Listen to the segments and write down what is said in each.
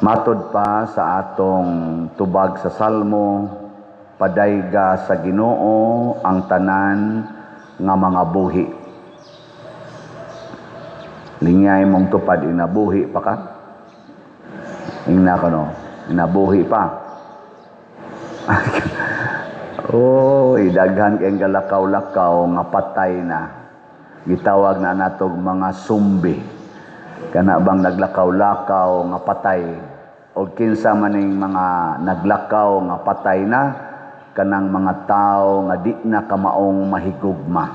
Matod pa sa atong tubag sa Salmo, padayga sa Ginoo ang tanan nga mga buhi. Lingay mong tupad, inabuhi pa ka? Ingna ka no? Inabuhi pa. Daghan kayong galakaw-lakaw nga patay na. Gitawag na natog mga sumbi. Kana bang naglakaw-lakaw nga patay. O kinsa maning mga naglakaw nga patay na, kanang mga tao nga di na kamaong mahigugma.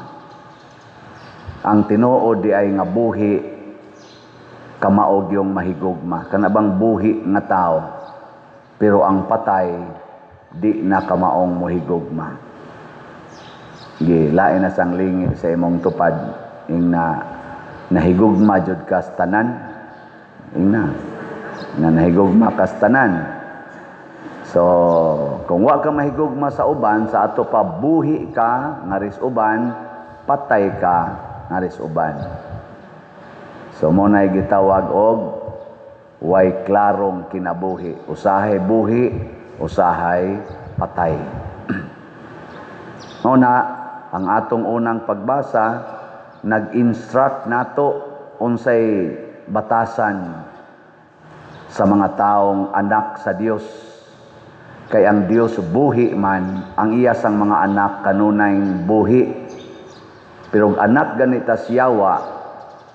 Ang tinuod di ay nga buhi, kamaog yung mahigugma. Kana bang buhi nga tao, pero ang patay, di na kamaong mahigugma. Lain na sang lingi sa imong tupad, ing na nahigugma jud kas tanan, ing na nahigugma kas tanan. So, kung wa ka mahigugma sa uban, sa ato pa buhi ka, ngaris uban, patay ka, ngaris uban. So, muna'y gitawag og way klarong kinabuhi. Usahay buhi, usahay patay. Una, ang atong unang pagbasa, nag-instruct nato unsay batasan sa mga taong anak sa Dios. Kay ang Dios buhi man, ang iya sang mga anak kanunay buhi. Pero anak ganita si Yawa,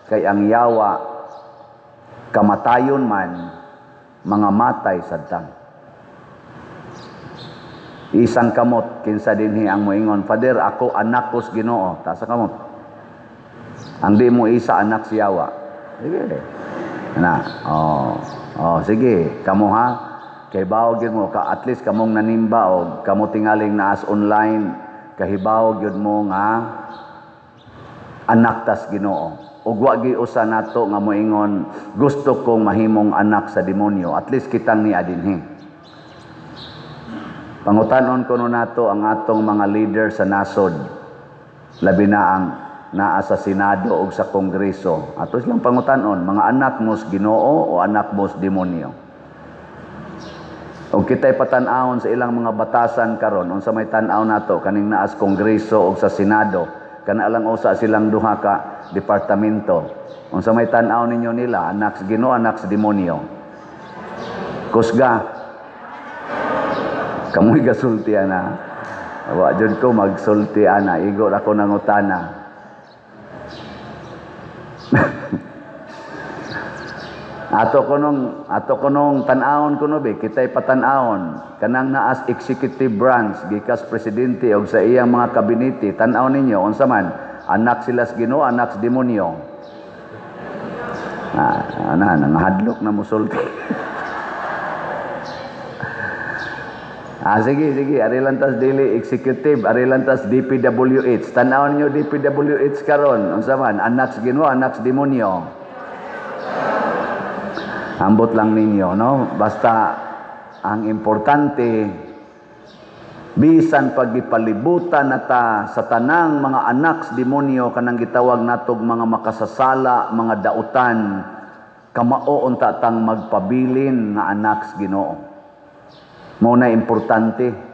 kay ang Yawa kamatayon man, mga matay sadtang. Isang kamot, kinsa dinhi ang moingon, Father, ako anak ko sa Ginoo. Tasa kamot. Ang di mo isa anak si Yawa. Sige. Sige. Kamu ha? Kay bawag yun mo, at least kamong nanimba o kamo tingaling naas online, kahibawag yun mo nga anak tas Ginoo. Ug wa gi usa nato nga moingon, gusto kong mahimong anak sa demonyo. At least kitang ni adinhi. Pangutanon ko nato ang atong mga leader sa nasod, labi na ang naa sa Senado o sa Kongreso. Ato silang pangutanon, mga anak mo sa Ginoo o anak mo sa demonyo. O kita'y patanawon sa ilang mga batasan karon, unsa may tanaw nato kaning naa sa Kongreso o sa Senado, kana lang usa silang duha ka departamento. Unsa may tanaw ninyo nila, anak sa Ginoo, anak sa demonyo. Kusga. Kamoy gasulti ana. Wa jud ko magsulti ana, igo ako nangutana. Ato ko nung tan-awon kuno be, kitay patan-awon kanang naas executive branch gikas presidente og sa iyang mga kabinete, tan-aw ninyo unsa man, anak sila sa Ginoo, anak sa demonyo. Nanghadlok na musulti. Sige, arilantas dili executive, arilantas DPWH. Tan-awon niyo DPWH karon, unsa man, anak sa Ginoo, anak sa demonyo. Ambot lang ninyo, no? Basta ang importante, bisan pagipalibutan nata sa tanang mga anak sa demonyo, kanang gitawag natog mga makasasala, mga dautan, kamao unta tang magpabilin nga anak sa Ginoo. Mao na importante.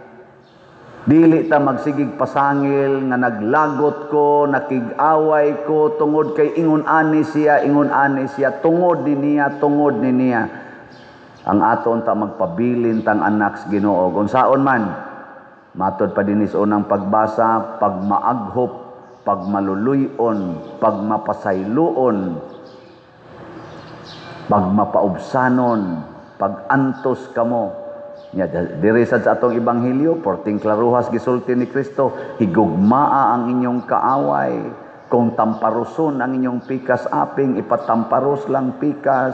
Dili ta magsigig pasangil nga naglagot ko, nakig-away ko tungod kay ingon ani siya, tungod ni niya. Ang aton ta magpabilin tang anak sa Ginoo. Unsaon man, matod pa dinis unang pagbasa, pagmaaghop, pagmaluluyon, pagmapasayloon, pagmapaubsanon, pagantos kamo. Dirisad sa atong ebanghelyo, porting klaruhas gisulti ni Kristo, higugmaa ang inyong kaaway, kung tamparuson ang inyong pikas aping, ipatamparos lang pikas,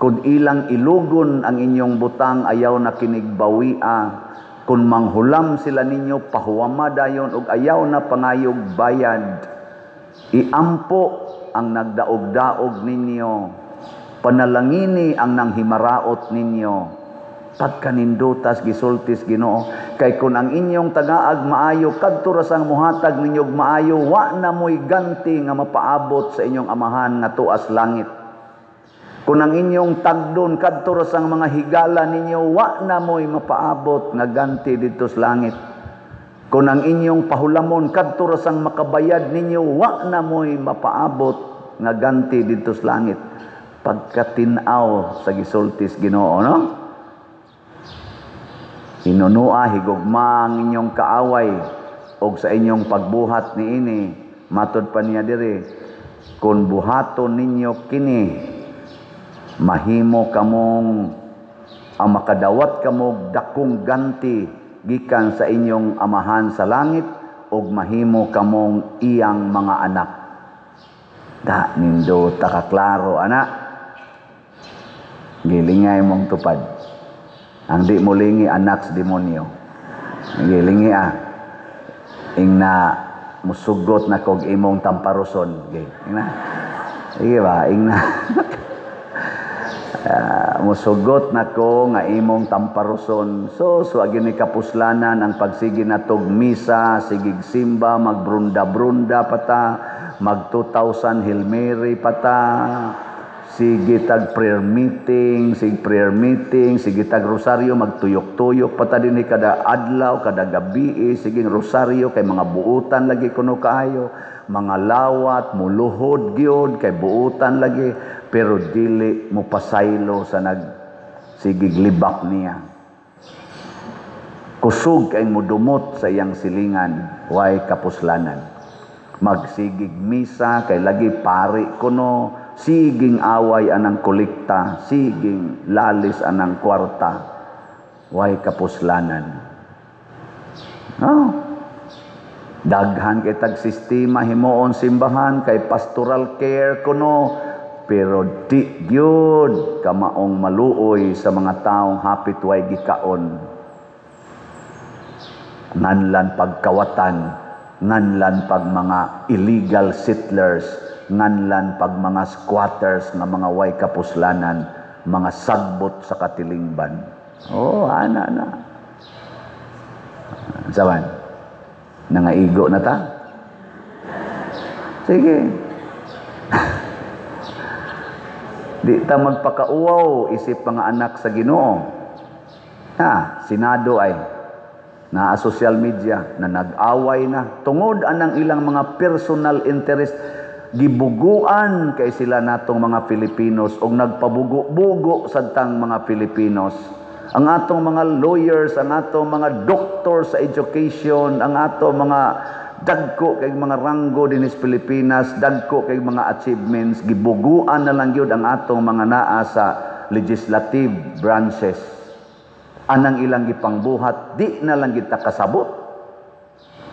kung ilang ilugon ang inyong butang, ayaw na kinigbawia, kung manghulam sila ninyo, pahuwama dayon, ug ayaw na pangayog bayad, iampo ang nagdaog-daog ninyo, panalangini ang nanghimaraot ninyo, pagkanindutas gisultis Ginoo, kay kun ang inyong tagaag maayo kadto ra sang muhatag ninyog maayo, wa na moy ganti nga mapaabot sa inyong amahan nga tuas langit. Kung ang inyong tagdon kadto sang mga higala ninyo, wa na mo'y mapaabot nga ganti dito sa langit. Kung ang inyong pahulamon kadto sang makabayad ninyo, wa na mo'y mapaabot nga ganti dito sa langit. Pagkatinaw sa gisultis Ginoo, no? Inunua higugma ang inyong kaaway og sa inyong pagbuhat niini, matud pa niya diri, kung buhaton ninyo kini, mahimo kamong ang makadawat kamog dakong ganti gikan sa inyong amahan sa langit ug mahimo kamong iyang mga anak. Da nindo takaklaro ana. Gilingay mong tupad. Ang di mulingi anak sa demonyo. Gilingi ingna musugot na kog imong tamparuson. Ingna. Sige ba? Ingna. Musugot na ko nga imong tamparuson. So agini kapuslanan ang pagsigi natog misa, sigig simba, magbrunda-brunda pata, mag 2,000 Hail Mary pata, sige tag prayer meeting, sige tag rosaryo, magtuyok-tuyok pata dinhi kada adlaw, kada gabi, sige rosaryo kay mga buutan lagi kuno kaayo, mga lawat muluhod gyud kay buutan lagi, pero dili mo pasaylo sa sigig libak niya. Kusog kay mudumot sa iyang silingan, way kapuslanan. Magsigig misa kay lagi pari kuno, siging away anang kolekta, siging lalis anang kwarta, way kapuslanan. No? Daghan kay tag sistema himuon simbahan kay pastoral care kuno, pero di gyud kamaong maluoy sa mga taong hapit way gikaon. Nganlan pagkawatan, nganlan pag mga illegal settlers, nganlan pag mga squatters nga mga way kapuslanan, mga sagbot sa katilingban. Ana. Saban, nangaigo na ta? Sige. Di ta magpakauwaw isip mga anak sa Ginoo. Senado ay na social media na nag-away na tungod anang ilang mga personal interest, gibuguan kay sila natong mga Filipinos og nagpabugo-bugo sadtang mga Filipinos. Ang atong mga lawyers, ang atong mga doctor sa education, ang atong mga dagko kay mga ranggo dinis Pilipinas, dagko kay mga achievements, gibuguan na lang gyud ang atong mga naa sa legislative branches. Anang ilang gipangbuhat, di na lang kita kasabot.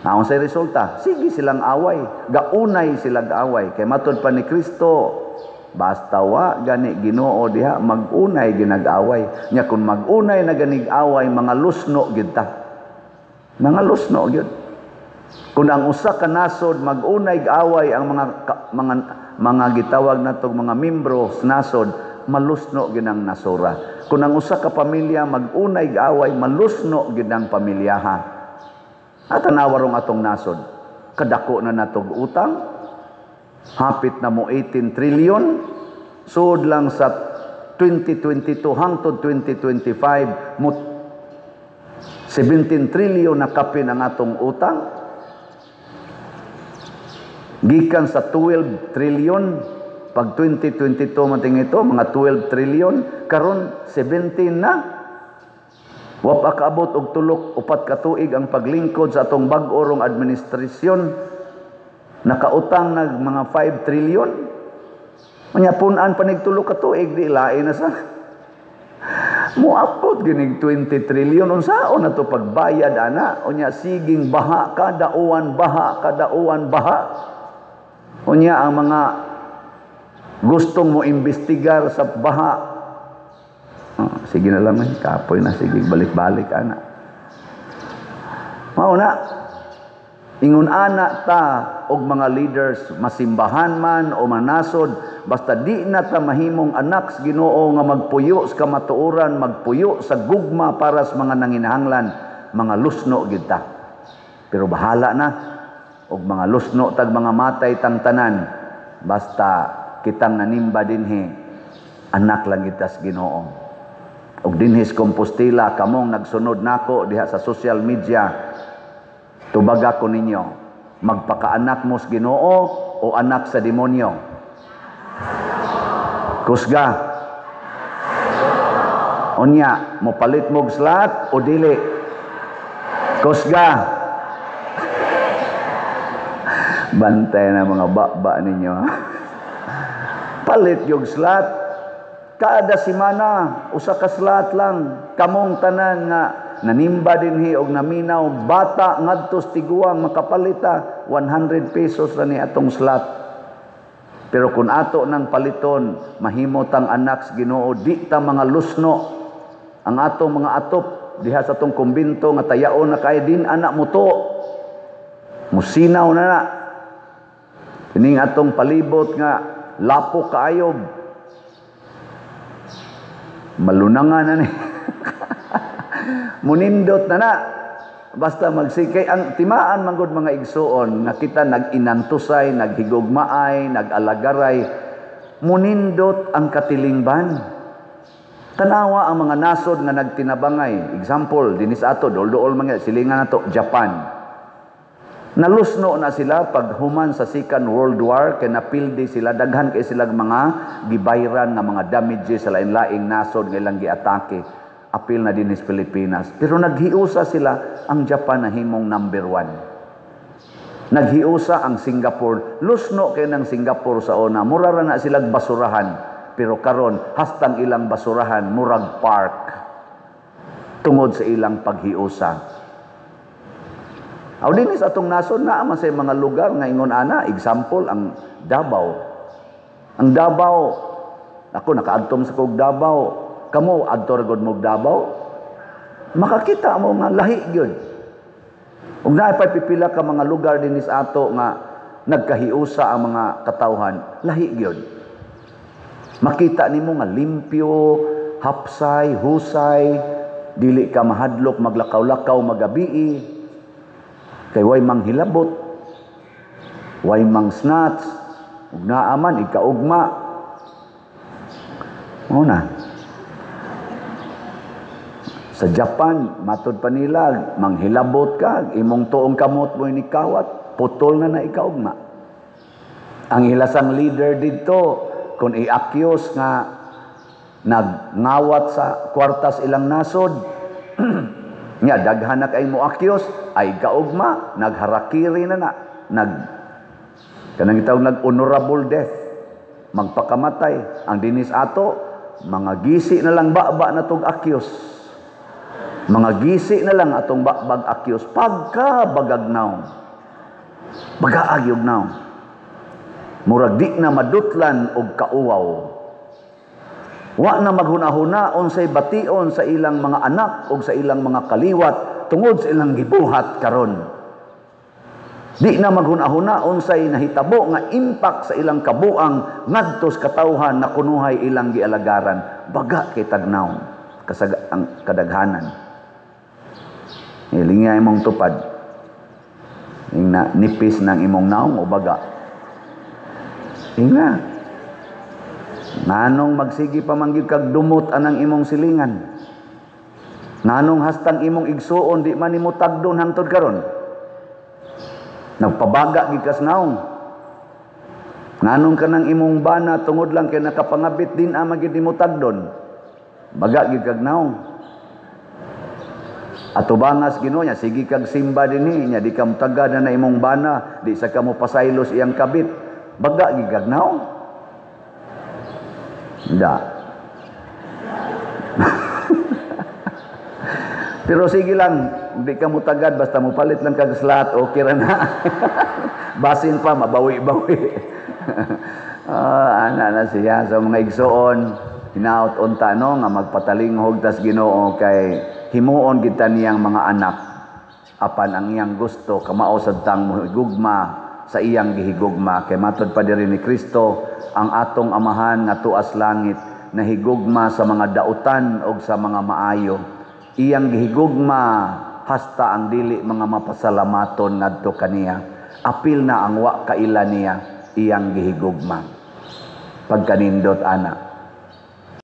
Naon sa resulta? Sige silang away. Gaunay sila gaaway. Kay matud pa ni Kristo, basta wa gani Ginoo diha, magunay ginag-away. Nya kung magunay na ganig-away, mga lusno gyud ta. Mga lusno gyud. Kung ang usa ka nasod magunay gaaway ang mga gitawag natong mga membro sa nasod, malusno gyud ang nasura. Kung ang usa ka pamilya magunay gaaway, malusno gyud ang pamilyaha. At tanawarong atong nasod, kadako na natog utang, hapit na mo 18 trillion, sud lang sa 2022 hangtod 2025 mo 17 trillion na kapin ang atong utang, gikan sa 12 trillion pag 2022 mating ito, mga 12 trillion, karon 17 na. Wa pa kaabot og 3-4 ka tuig ang paglingkod sa atong bag-orong administrasyon, nakautang nag mga 5 trillion. Unya punan pa nig 3 ka tuig, di lain na sa muapot ginig 20 trillion. Unsaon na to pagbayad ana? Unya siging baha kada uwan, baha. Unya ang mga gustong mo imbestigar sa baha, sige na lang, kapoy na, sige, balik-balik, ana. Mauna, ingon ana ta, og mga leaders, masimbahan man o manasod, basta di na ta mahimong anak sa Ginoo nga magpuyo sa kamatuoran, magpuyo sa gugma para sa mga nanginahanglan, mga lusno gid ta. Pero bahala na, og mga lusno tag mga matay tang tanan, basta kitang nanimba dinhi anak lang itas Ginoo. Og dinhis Compostela kamong nagsunod nako diha sa social media, tubaga ko ninyo, magpakaanak mo sa Ginoo o anak sa demonyo? Kusga. Unya, mopalit mo slat o dili? Kusga. Bantay na mga baba ninyo. Palit yung slat. Kada simana, usa ka slat lang. Kamong tanan nga nanimba dinhi og naminaw, bata ngadtos tiguang makapalita, 100 pesos ra ni atong slat. Pero kung ato nang paliton, mahimot ang anak sa Ginoo, di ta mga lusno. Ang atong mga atop diha sa atong kumbinto nga tayaon na kay din anak muto. Musinaw na na. Ining atong palibot nga lapo kaayob. Malunangan na ni. Munindot na na. Basta magsikay. Ang timaan manggod mga igsuon, nga kita nag-inantusay, naghigugmaay, nag-alagaray. Munindot ang katilingban. Tanawa ang mga nasod nga nagtinabangay. Example, dinis ato, dool-dool mga silingan nato, Japan. Nalusno na sila pag human sa Second World War, kaya napildi sila, daghan kay sila mga gibayran nga mga damages sa lain-laing nasod nga ilang giatake. Apil na din sa Pilipinas. Pero naghiusa sila, ang Japan na himong number 1. Naghiusa ang Singapore. Lusno kay ng Singapore sa una. Murara na silang basurahan. Pero karon hastang ilang basurahan, murag park. Tungod sa ilang paghiusa. Aw dinis atong nasod na man sa mga lugar nga ingon ana, example ang Davao. Ang Davao, ako nakaadtom sa kog Davao. Kamo adto ra gud mo Davao. Makakita mo nga lahi gyud. Ug naay pa pipila ka mga lugar dinis ato nga nagkahiusa ang mga katawhan, lahi gyud. Makita nimo nga limpyo, hapsay, husay, dili ka mahadlok maglakaw-lakaw magabii. Kay way mang hilabot, way mang snatch, ug naaman ikaugma. Una. Sa Japan, matod pa nila, manghilabot ka, imong tuong kamot mo inikawat, putol na ikaugma. Ang ilasang leader dito, kung i-accuse nga nagnawat sa kwartas ilang nasod, nga daghan na kay mo accuse ay kaugma nagharakiri na kanang gitawag nag-honorable death, magpakamatay. Ang dinis ato mga gisi na lang baba na tong accuse, mga gisi na lang atong bag accuse pagka bagagnaw bagaag naw murag di na madutlan og kauwaw. Wa na maghuna-huna unsay bation sa ilang mga anak o sa ilang mga kaliwat tungod sa ilang gibuhat karon. Di na maghuna-huna unsay nahitabo nga impact sa ilang kabuang ngadto sa katawhan na kunuhay ilang gialagaran. Baga kay tagnaw kasag ang kadaghanan. Ilingay imong tupad. Ing na nipis ng imong naong o baga. Inga. Nanong magsigi pa mangyud kag dumot anang imong silingan. Nanong hastang imong igsuon di man nimo tagdon hangtod karon. Nagpabaga gid kas naong. Nanong kanang imong bana tungod lang kay nakapangabit din ama gid nimo tagdon. Baga gid kag naong. Ato bangas Ginoo nya sige kag simba dinhi nya di ka mutagad na imong bana, di sa kamo pasaylos iyang kabit. Baga gid kag naong. Da. Pero sige lang, hindi ka mo tagad, basta mo palit lang kag slat, okay ra na. Basin pa, mabawi-bawi. Ana na siya sa mga igsoon, hinaot unta no nga magpatalinghog tas Ginoo kay himuon kita niyang mga anak. Apan ang iyang gusto kamao sad tang mohigugma sa iyang gihigugma kay matod pa diri ni Kristo ang atong amahan nga tuas langit nahigugma sa mga dautan o sa mga maayo. Iyang gihigugma hasta ang dili mga mapasalamaton ngadto kaniya. Apil na ang wa kaila niya iyang gihigugma. Pagkanindot ana.